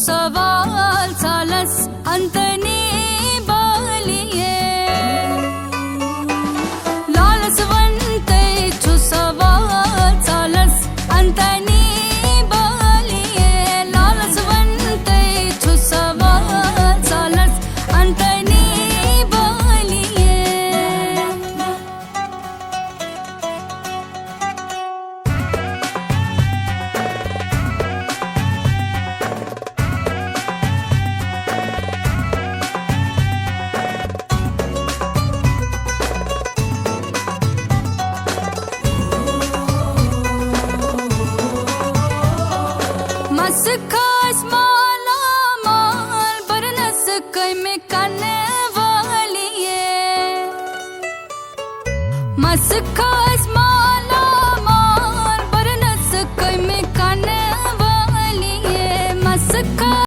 सवाल सालस अंतनी बालिये लालसवंते छु सवाल सालस अंतनी बालिये लालसवंते छु सवाल सालस अंतनी बालिये मस्कास माला माल बरनस कई में करने वाली है मस्कास माला